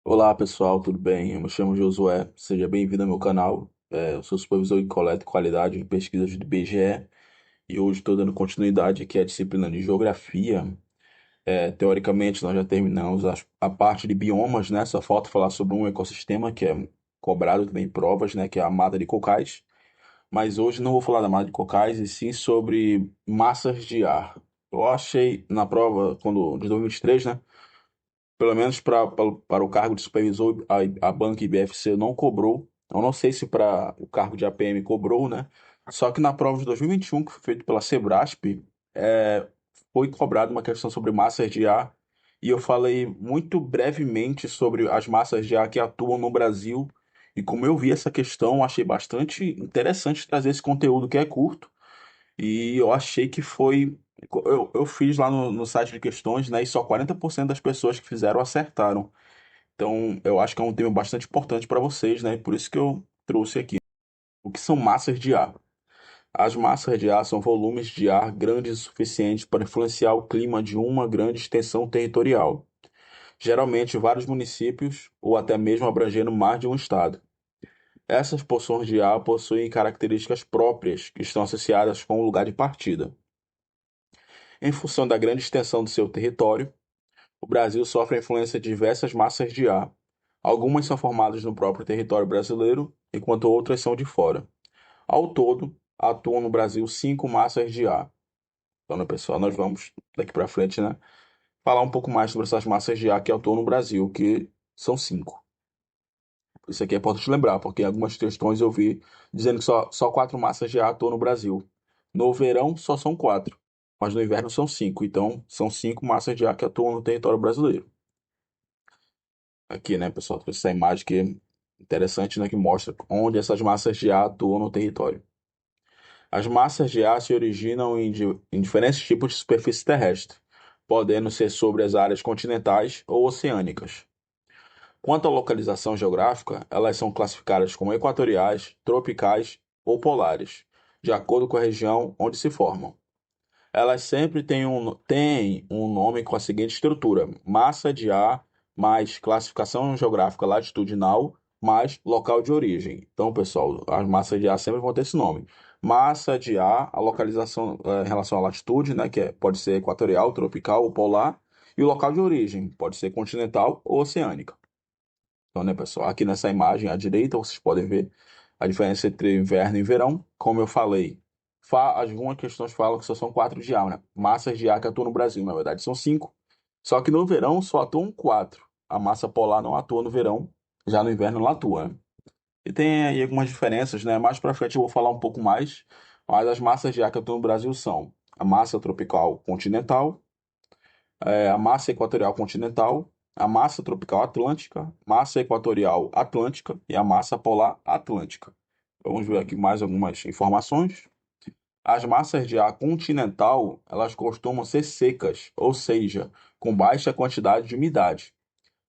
Olá pessoal, tudo bem? Eu me chamo Josué, seja bem-vindo ao meu canal. Eu sou supervisor de coleta e qualidade de pesquisas do IBGE e hoje estou dando continuidade aqui à disciplina de Geografia. Teoricamente, nós já terminamos a parte de biomas, né? Só falta falar sobre um ecossistema que é cobrado também em provas, né? Que é a mata de cocais. Mas hoje não vou falar da mata de cocais, e sim sobre massas de ar. Eu achei na prova, de 2023, né? Pelo menos para o cargo de supervisor, a banca IBFC não cobrou. Eu não sei se para o cargo de APM cobrou, né? Só que na prova de 2021, que foi feita pela Sebrasp, é, foi cobrada uma questão sobre massas de ar. E eu falei muito brevemente sobre as massas de ar que atuam no Brasil. E como eu vi essa questão, achei bastante interessante trazer esse conteúdo que é curto e eu achei que foi. Eu fiz lá no site de questões, né? E só 40% das pessoas que fizeram acertaram. Então, eu acho que é um tema bastante importante para vocês, né? Por isso que eu trouxe aqui. O que são massas de ar? As massas de ar são volumes de ar grandes o suficiente para influenciar o clima de uma grande extensão territorial, geralmente vários municípios ou até mesmo abrangendo mais de um estado. Essas porções de ar possuem características próprias que estão associadas com o lugar de partida. Em função da grande extensão do seu território, o Brasil sofre a influência de diversas massas de ar. Algumas são formadas no próprio território brasileiro, enquanto outras são de fora. Ao todo, atuam no Brasil 5 massas de ar. Então, né, pessoal, nós vamos daqui para frente, né, falar um pouco mais sobre essas massas de ar que atuam no Brasil, que são 5. Isso aqui é importante lembrar, porque em algumas questões eu vi dizendo que só 4 massas de ar atuam no Brasil. No verão só são 4, mas no inverno são 5. Então são 5 massas de ar que atuam no território brasileiro. Aqui, né, pessoal, essa imagem que é interessante, né, que mostra onde essas massas de ar atuam no território. As massas de ar se originam em diferentes tipos de superfície terrestre, podendo ser sobre as áreas continentais ou oceânicas. Quanto à localização geográfica, elas são classificadas como equatoriais, tropicais ou polares, de acordo com a região onde se formam. Elas sempre têm um nome com a seguinte estrutura: massa de ar mais classificação geográfica latitudinal mais local de origem. Então, pessoal, as massas de ar sempre vão ter esse nome. Massa de ar, a localização em relação à latitude, né, pode ser equatorial, tropical ou polar, e o local de origem, pode ser continental ou oceânica. Então, né, pessoal, aqui nessa imagem à direita vocês podem ver a diferença entre inverno e verão. Como eu falei, algumas questões falam que só são 4 de ar, né? Massas de ar que atuam no Brasil, na verdade são 5. Só que no verão só atuam 4. A massa polar não atua no verão, já no inverno ela atua, né? E tem aí algumas diferenças, né? Mais pra frente eu vou falar um pouco mais, mas as massas de ar que atuam no Brasil são a massa tropical continental, a massa equatorial continental, a massa tropical atlântica, massa equatorial atlântica e a massa polar atlântica. Vamos ver aqui mais algumas informações. As massas de ar continental, elas costumam ser secas, ou seja, com baixa quantidade de umidade.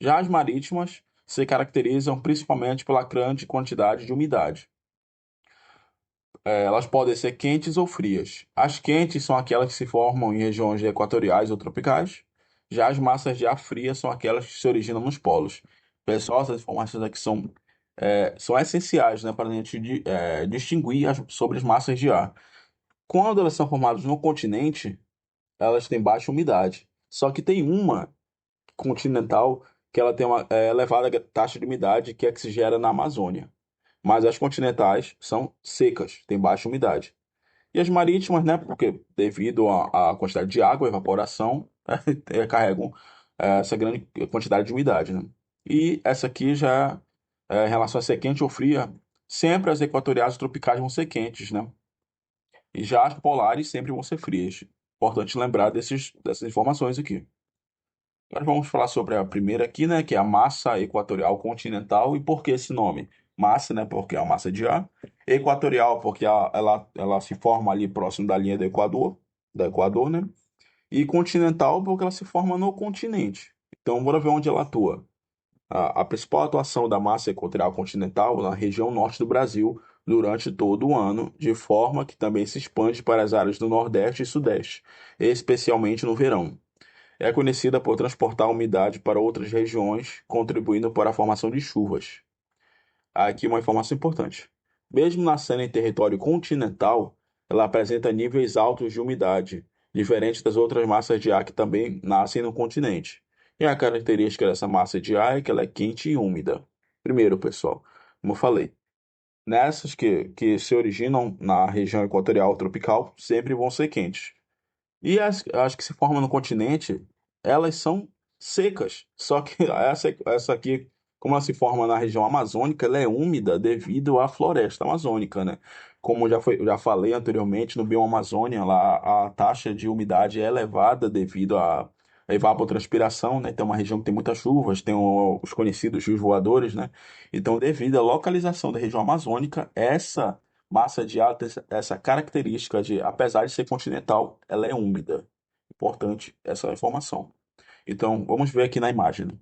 Já as marítimas se caracterizam principalmente pela grande quantidade de umidade. Elas podem ser quentes ou frias. As quentes são aquelas que se formam em regiões equatoriais ou tropicais. Já as massas de ar fria são aquelas que se originam nos polos. Pessoal, essas informações aqui são essenciais, né, para a gente distinguir sobre as massas de ar. Quando elas são formadas no continente, elas têm baixa umidade. Só que tem uma continental que ela tem uma elevada taxa de umidade, que é que se gera na Amazônia. Mas as continentais são secas, têm baixa umidade. E as marítimas, né? Porque devido à quantidade de água, evaporação, carregam essa grande quantidade de umidade, né? E essa aqui já, em relação a ser quente ou fria, sempre as equatoriais e tropicais vão ser quentes, né? E já as polares sempre vão ser frias. Importante lembrar dessas informações aqui. Agora vamos falar sobre a primeira aqui, né? Que é a massa equatorial continental. E por que esse nome? Massa, né? Porque é uma massa de ar. Equatorial, porque ela se forma ali próximo da linha do Equador, né? E continental, porque ela se forma no continente. Então, bora ver onde ela atua. A principal atuação da massa equatorial continental na região norte do Brasil durante todo o ano, de forma que também se expande para as áreas do Nordeste e Sudeste, especialmente no verão. É conhecida por transportar umidade para outras regiões, contribuindo para a formação de chuvas. Aqui uma informação importante. Mesmo nascendo em território continental, ela apresenta níveis altos de umidade, diferente das outras massas de ar que também nascem no continente. E a característica dessa massa de ar é que ela é quente e úmida. Primeiro, pessoal, como eu falei, nessas que se originam na região equatorial tropical, sempre vão ser quentes. E as que se formam no continente, elas são secas. Só que essa aqui, como ela se forma na região amazônica, ela é úmida devido à floresta amazônica, né? Como já falei anteriormente, no bioma Amazônia, lá a taxa de umidade é elevada devido à evapotranspiração, né? Então, é uma região que tem muitas chuvas, tem os conhecidos rios voadores, né? Então, devido à localização da região amazônica, essa massa de ar tem essa característica de, apesar de ser continental, ela é úmida. Importante essa informação. Então, vamos ver aqui na imagem, né?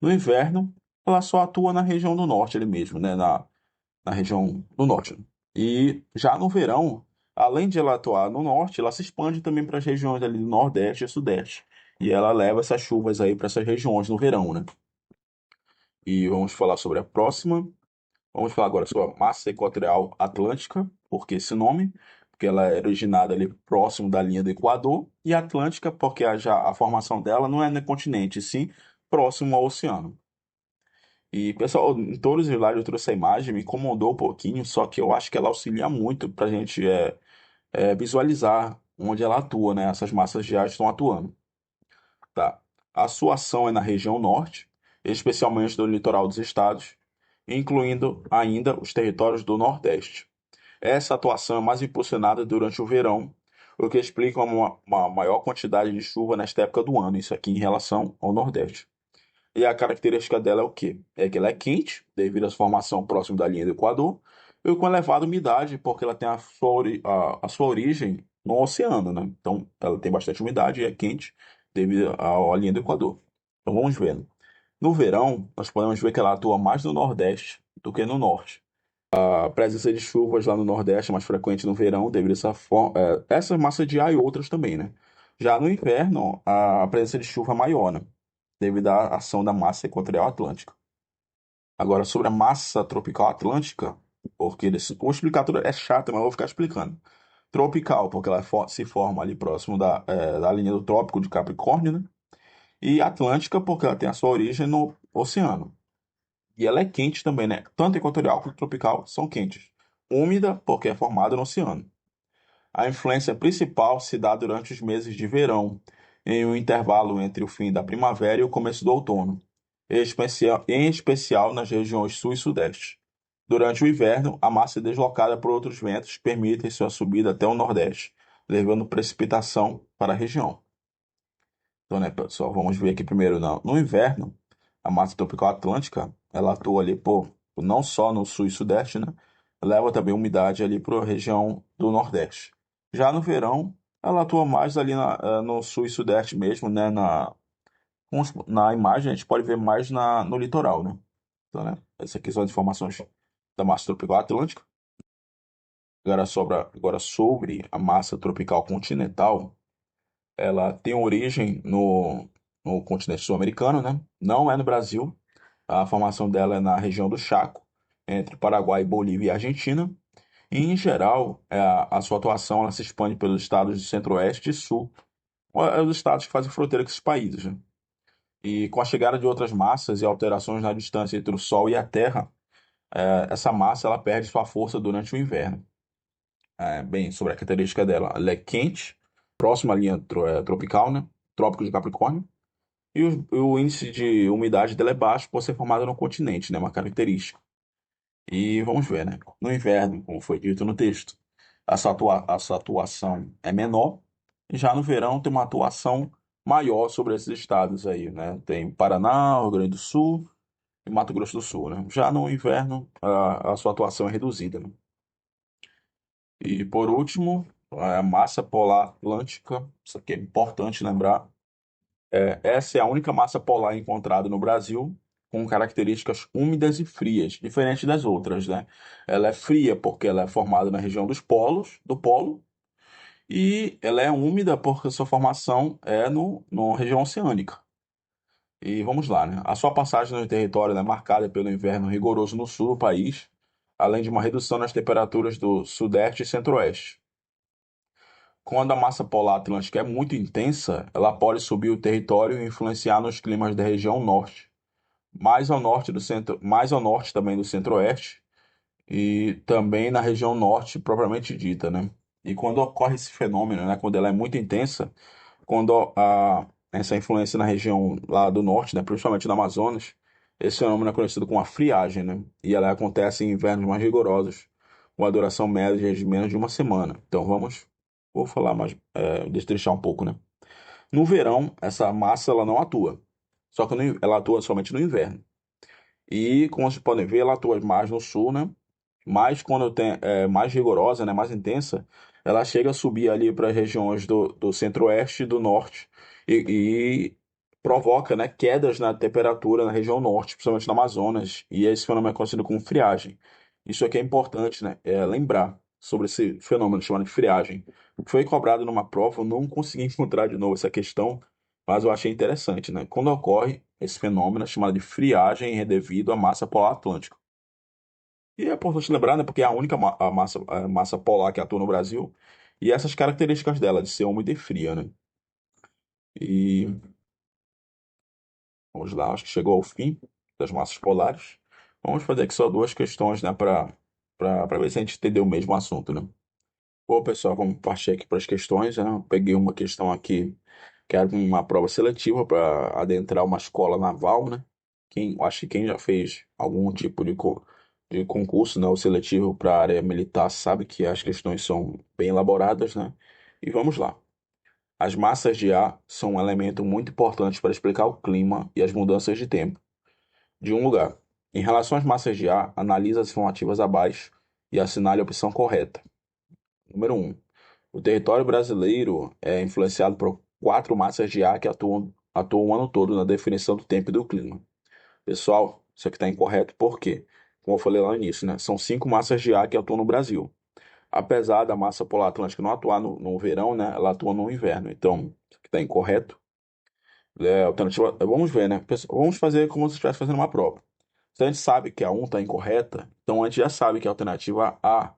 No inverno, ela só atua na região do norte ali mesmo, né? Na região do norte. E já no verão, além de ela atuar no norte, ela se expande também para as regiões ali do nordeste e sudeste. E ela leva essas chuvas aí para essas regiões no verão, né? E vamos falar sobre a próxima. Vamos falar agora sobre a massa equatorial atlântica, por que esse nome? Porque ela é originada ali próximo da linha do Equador, e atlântica porque a formação dela não é no continente, sim próximo ao oceano. E, pessoal, em todos os slides eu trouxe a imagem, me incomodou um pouquinho, só que eu acho que ela auxilia muito para a gente visualizar onde ela atua, né? Essas massas de ar estão atuando. Tá. A sua ação é na região norte, especialmente no litoral dos estados, incluindo ainda os territórios do Nordeste. Essa atuação é mais impulsionada durante o verão, o que explica uma maior quantidade de chuva nesta época do ano, isso aqui em relação ao Nordeste. E a característica dela é o quê? É que ela é quente, devido à sua formação próximo da linha do Equador, e com elevada umidade, porque ela tem a sua origem no oceano, né? Então, ela tem bastante umidade e é quente devido à linha do Equador. Então, vamos ver, né? No verão, nós podemos ver que ela atua mais no Nordeste do que no Norte. A presença de chuvas lá no Nordeste é mais frequente no verão, devido a essa massa de ar e outras também, né? Já no inverno, a presença de chuva é maior, né? Devido à ação da massa equatorial atlântica. Agora, sobre a massa tropical atlântica, porque vou explicar tudo, é chato, mas eu vou ficar explicando. Tropical, porque ela se forma ali próximo da linha do Trópico de Capricórnio, né? E atlântica, porque ela tem a sua origem no oceano. E ela é quente também, né? Tanto equatorial quanto tropical são quentes. Úmida, porque é formada no oceano. A influência principal se dá durante os meses de verão, em um intervalo entre o fim da primavera e o começo do outono, em especial nas regiões sul e sudeste. Durante o inverno, a massa é deslocada por outros ventos que permitem sua subida até o nordeste, levando precipitação para a região. Então, né, pessoal, vamos ver aqui primeiro no inverno, a massa tropical atlântica, ela atua ali não só no sul e sudeste, né? Leva também umidade ali para a região do nordeste. Já no verão, ela atua mais ali no sul e sudeste mesmo, né? Na imagem a gente pode ver mais no litoral, né? Então, né? Essas aqui são as informações da massa tropical atlântica. Agora sobre a massa tropical continental, ela tem origem no continente sul-americano, né? Não é no Brasil. A formação dela é na região do Chaco, entre Paraguai, Bolívia e Argentina. E, em geral, a sua atuação ela se expande pelos estados de centro-oeste e sul, os estados que fazem fronteira com esses países, né? E com a chegada de outras massas e alterações na distância entre o Sol e a Terra, essa massa ela perde sua força durante o inverno. Bem, sobre a característica dela, ela é quente, próxima à linha tropical, né? Trópico de Capricórnio. E o índice de umidade dela é baixo por ser formada no continente, né? Uma característica. E vamos ver, né? No inverno, como foi dito no texto, essa atuação é menor. Já no verão tem uma atuação maior sobre esses estados aí, né? Tem Paraná, Rio Grande do Sul e Mato Grosso do Sul, né? Já no inverno, a sua atuação é reduzida, né? E por último, a massa polar atlântica, isso aqui é importante lembrar. Essa é a única massa polar encontrada no Brasil com características úmidas e frias, diferente das outras, né? Ela é fria porque ela é formada na região do polo, E ela é úmida porque sua formação é no região oceânica. E vamos lá, né? A sua passagem no território é marcada pelo inverno rigoroso no sul do país, além de uma redução nas temperaturas do sudeste e centro-oeste. Quando a massa polar atlântica é muito intensa, ela pode subir o território e influenciar nos climas da região norte, mais ao norte também do centro-oeste e também na região norte propriamente dita, né? E quando ocorre esse fenômeno, né, quando ela é muito intensa, quando essa influência na região lá do norte, né, principalmente no Amazonas, esse fenômeno é conhecido como a friagem, né? E ela acontece em invernos mais rigorosos, com a duração média de menos de uma semana. Então vou falar mais, destrinchar um pouco, né? No verão, essa massa ela não atua, só que ela atua somente no inverno. E como vocês podem ver, ela atua mais no sul, né? Mas quando é mais rigorosa, né, mais intensa, ela chega a subir ali para as regiões do centro-oeste e do norte e provoca, né, quedas na temperatura na região norte, principalmente no Amazonas, e esse fenômeno é conhecido como friagem. Isso aqui é importante, né, lembrar sobre esse fenômeno chamado de friagem. Foi cobrado numa prova, eu não consegui encontrar de novo essa questão, mas eu achei interessante, né? Quando ocorre esse fenômeno é chamado de friagem é devido à massa polar atlântica. E é importante lembrar, né, porque é a única a massa polar que atua no Brasil, e essas características dela, de ser úmida e fria, né? E vamos lá, acho que chegou ao fim das massas polares. Vamos fazer aqui só duas questões, né, para ver se a gente entendeu o mesmo assunto, né? Bom, pessoal, vamos partir aqui para as questões, né? Eu peguei uma questão aqui que era uma prova seletiva para adentrar uma escola naval, né? Acho que quem já fez algum tipo de concurso, né, ou seletivo para a área militar sabe que as questões são bem elaboradas, né? E vamos lá. As massas de ar são um elemento muito importante para explicar o clima e as mudanças de tempo de um lugar. Em relação às massas de ar, analise as informativas abaixo e assinale a opção correta. Número um. O território brasileiro é influenciado por quatro massas de ar que atuam o ano todo na definição do tempo e do clima. Pessoal, isso aqui está incorreto por quê? Como eu falei lá no início, né? São cinco massas de ar que atuam no Brasil. Apesar da massa polar atlântica não atuar no verão, né? Ela atua no inverno. Então, isso aqui está incorreto. Alternativa, vamos ver, né? Vamos fazer como se estivesse fazendo uma prova. Se a gente sabe que a um está incorreta, então a gente já sabe que a alternativa A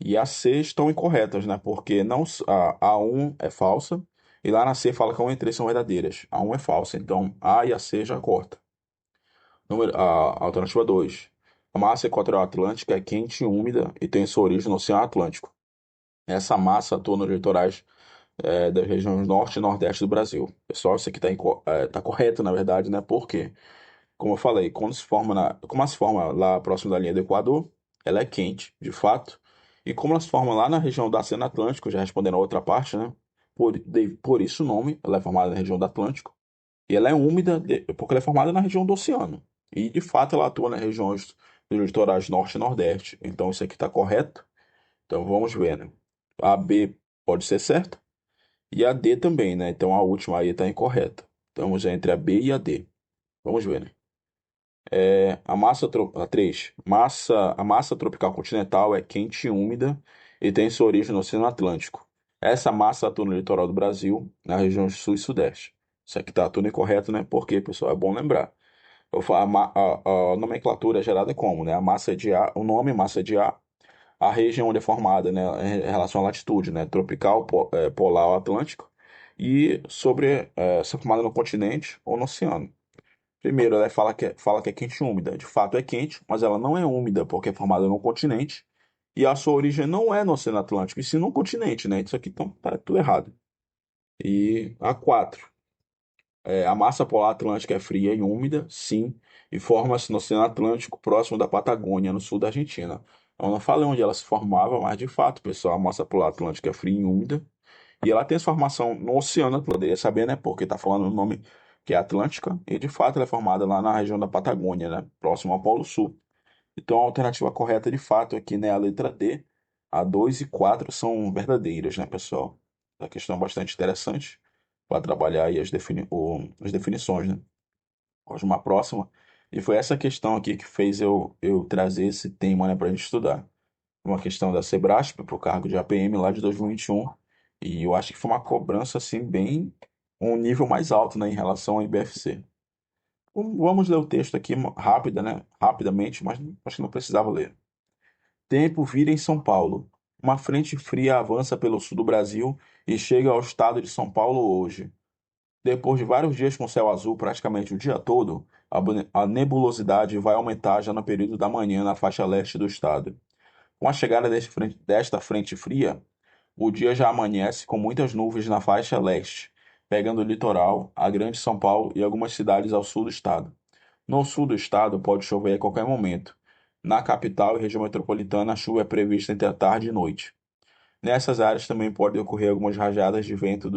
e a C estão incorretas, né? Porque não, a 1 é falsa e lá na C fala que a 1 e 3 são verdadeiras. A 1 é falsa, então A e a C já corta. A alternativa 2. A massa equatorial atlântica é quente e úmida e tem sua origem no Oceano Atlântico. Essa massa atua nos litorais das regiões norte e nordeste do Brasil. Pessoal, isso aqui está correto, na verdade, né? Por quê? Como eu falei, como ela se forma lá próximo da linha do Equador, ela é quente, de fato. E como ela se forma lá na região do Oceano Atlântico, já respondendo a outra parte, né? Por isso o nome, ela é formada na região do Atlântico. E ela é úmida porque ela é formada na região do oceano. E de fato ela atua nas regiões dos litorais norte e nordeste. Então isso aqui está correto. Então vamos ver, né? A B pode ser certa. E a D também, né? Então a última aí está incorreta. Estamos entre a B e a D. Vamos ver, né? A 3. A massa tropical continental é quente e úmida e tem sua origem no Oceano Atlântico. Essa massa atua no litoral do Brasil, na região sul e sudeste. Isso aqui está tudo incorreto, né? Porque, pessoal, é bom lembrar. A nomenclatura é gerada como, né? A massa de ar, o nome massa de ar, a região onde é formada, né? Em relação à latitude, né? Tropical, polar ou atlântico. E se é formada no continente ou no oceano. Primeiro, ela fala que é quente e úmida. De fato, é quente, mas ela não é úmida porque é formada no continente. E a sua origem não é no Oceano Atlântico, e sim no continente, né? Isso aqui então, tá tudo errado. E a 4. A massa polar atlântica é fria e úmida, sim, e forma-se no Oceano Atlântico, próximo da Patagônia, no sul da Argentina. Eu não falei onde ela se formava, mas de fato, pessoal, a massa polar atlântica é fria e úmida. E ela tem sua formação no Oceano Atlântico, poderia saber, né? Porque está falando o nome que é Atlântica, e de fato ela é formada lá na região da Patagônia, né? Próximo ao Polo Sul. Então a alternativa correta de fato aqui, né, é a letra D. A 2 e 4 são verdadeiras, né, pessoal? A questão é bastante interessante para trabalhar aí as definições, né? Vamos uma próxima. E foi essa questão aqui que fez eu trazer esse tema, né, para a gente estudar. Uma questão da Sebrasp para o cargo de APM lá de 2021. E eu acho que foi uma cobrança assim bem um nível mais alto, né, em relação ao IBFC. Vamos ler o texto aqui rápida, né? Rapidamente, mas acho que não precisava ler. Tempo vira em São Paulo. Uma frente fria avança pelo sul do Brasil e chega ao estado de São Paulo hoje. Depois de vários dias com céu azul praticamente o dia todo, a nebulosidade vai aumentar já no período da manhã na faixa leste do estado. Com a chegada desta frente fria, o dia já amanhece com muitas nuvens na faixa leste, pegando o litoral, a Grande São Paulo e algumas cidades ao sul do estado. No sul do estado pode chover a qualquer momento. Na capital e região metropolitana, a chuva é prevista entre a tarde e noite. Nessas áreas também podem ocorrer algumas rajadas de vento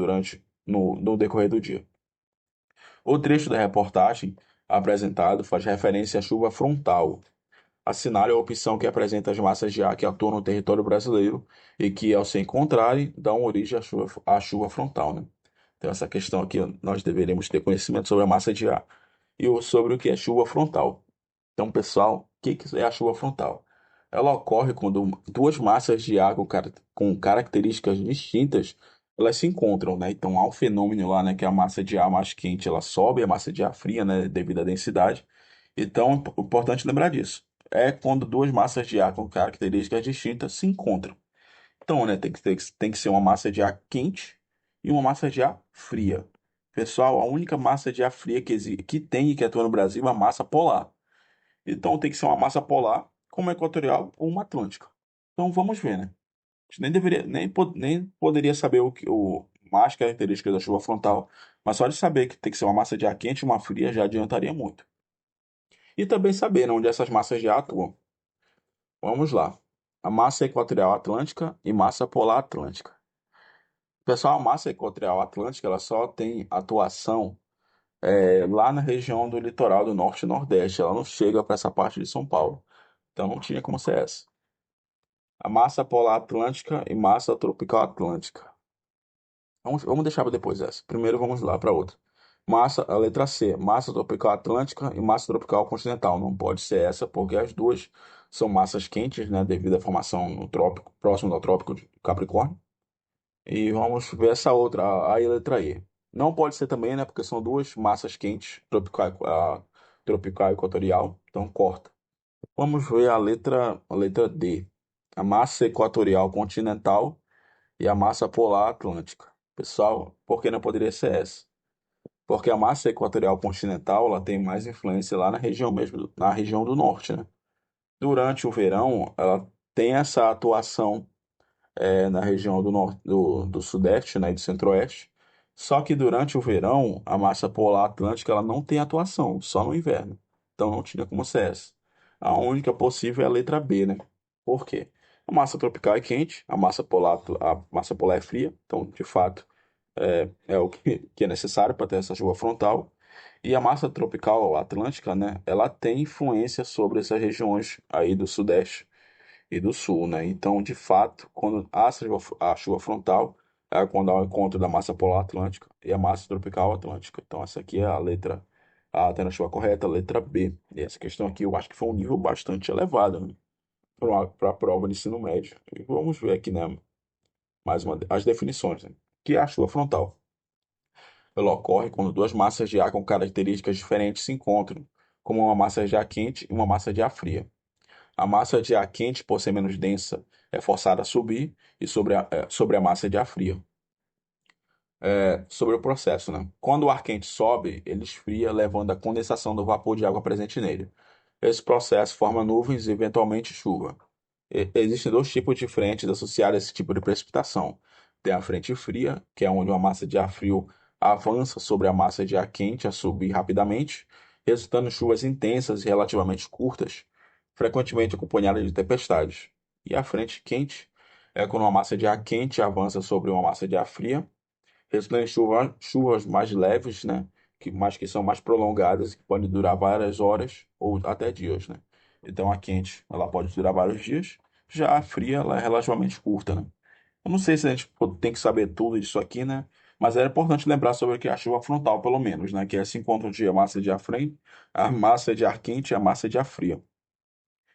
no decorrer do dia. O trecho da reportagem apresentado faz referência à chuva frontal. Assinale a opção que apresenta as massas de ar que atuam no território brasileiro e que, ao se encontrarem, dão origem à chuva frontal, né? Então, essa questão aqui, nós deveríamos ter conhecimento sobre a massa de ar sobre o que é chuva frontal. Então, pessoal, o que é a chuva frontal? Ela ocorre quando duas massas de água com características distintas, elas se encontram, né? Então, há um fenômeno lá, né, que a massa de ar mais quente, ela sobe, a massa de ar fria, né, devido à densidade. Então, é importante lembrar disso. É quando duas massas de ar com características distintas se encontram. Então, né, tem que ser uma massa de ar quente e uma massa de ar fria. Pessoal, a única massa de ar fria que tem e que atua no Brasil é a massa polar. Então tem que ser uma massa polar, como uma equatorial ou uma atlântica. Então vamos ver, né? A gente nem deveria, nem poderia saber o mais características da chuva frontal, mas só de saber que tem que ser uma massa de ar quente e uma fria já adiantaria muito. E também saber, né, onde essas massas de ar atuam. Vamos lá. A massa equatorial atlântica e massa polar atlântica. Pessoal, a massa equatorial atlântica ela só tem atuação lá na região do litoral do norte e nordeste. Ela não chega para essa parte de São Paulo. Então não tinha como ser essa. A massa polar atlântica e massa tropical atlântica. Vamos deixar para depois essa. Primeiro vamos lá para outra. A letra C, massa tropical atlântica e massa tropical continental. Não pode ser essa, porque as duas são massas quentes, né, devido à formação no trópico, próximo ao trópico de Capricórnio. E vamos ver essa outra, a letra E. Não pode ser também, né, porque são duas massas quentes, tropical e equatorial. Então corta. Vamos ver a letra D. A massa equatorial continental e a massa polar atlântica. Pessoal, por que não poderia ser essa? Porque a massa equatorial continental ela tem mais influência lá na região mesmo, na região do norte, né? Durante o verão, ela tem essa atuação na região do norte, do sudeste, né, e do centro-oeste. Só que durante o verão, a massa polar atlântica ela não tem atuação, só no inverno. Então não tinha como ser essa. A única possível é a letra B, né? Por quê? A massa tropical é quente, a massa polar é fria, então de fato é o que é necessário para ter essa chuva frontal. E a massa tropical atlântica, né, ela tem influência sobre essas regiões aí do sudeste e do sul, né? Então, de fato, quando há a chuva frontal, é quando há o encontro da massa polar atlântica e a massa tropical atlântica. Então, essa aqui é a letra A, alternativa correta, a letra B. E essa questão aqui eu acho que foi um nível bastante elevado, né? Para a prova de ensino médio. E vamos ver aqui, né? As definições, né? Que é a chuva frontal. Ela ocorre quando duas massas de ar com características diferentes se encontram, como uma massa de ar quente e uma massa de ar fria. A massa de ar quente, por ser menos densa, é forçada a subir e sobre a massa de ar fria. Sobre o processo, né? Quando o ar quente sobe, ele esfria, levando à condensação do vapor de água presente nele. Esse processo forma nuvens e eventualmente chuva. Existem dois tipos de frentes associadas a esse tipo de precipitação. Tem a frente fria, que é onde uma massa de ar frio avança sobre a massa de ar quente a subir rapidamente, resultando em chuvas intensas e relativamente curtas, frequentemente acompanhadas de tempestades. E a frente quente é quando uma massa de ar quente avança sobre uma massa de ar fria, resultando em chuvas mais leves, né? Mas que são mais prolongadas, que podem durar várias horas ou até dias, né? Então a quente, ela pode durar vários dias, já a fria, ela é relativamente curta, né? Eu não sei se a gente tem que saber tudo disso aqui, né? Mas é importante lembrar sobre o que é a chuva frontal, pelo menos, né? Que é esse encontro de a massa de ar frio, a massa de ar quente e a massa de ar fria.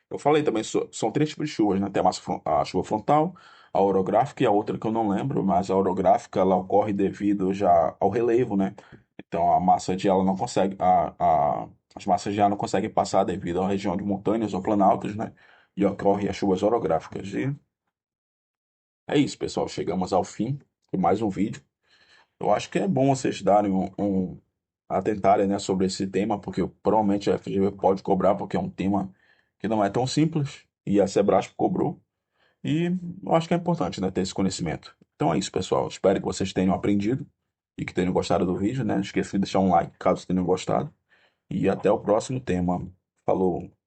Eu falei também, são três tipos de chuvas, né? Tem a chuva frontal, a orográfica e a outra que eu não lembro, mas a orográfica ela ocorre devido já ao relevo, né? Então a massa de ela não consegue, as massas de ar não conseguem passar devido à região de montanhas ou planaltos, né? E ocorrem as chuvas orográficas. E é isso, pessoal. Chegamos ao fim de mais um vídeo. Eu acho que é bom vocês darem atentarem, né, sobre esse tema, porque provavelmente a FGV pode cobrar, porque é um tema que não é tão simples, e a Sebrasp cobrou. E eu acho que é importante, né, ter esse conhecimento. Então é isso, pessoal. Espero que vocês tenham aprendido e que tenham gostado do vídeo, né? Não esqueça de deixar um like caso tenham gostado. E até o próximo tema. Falou!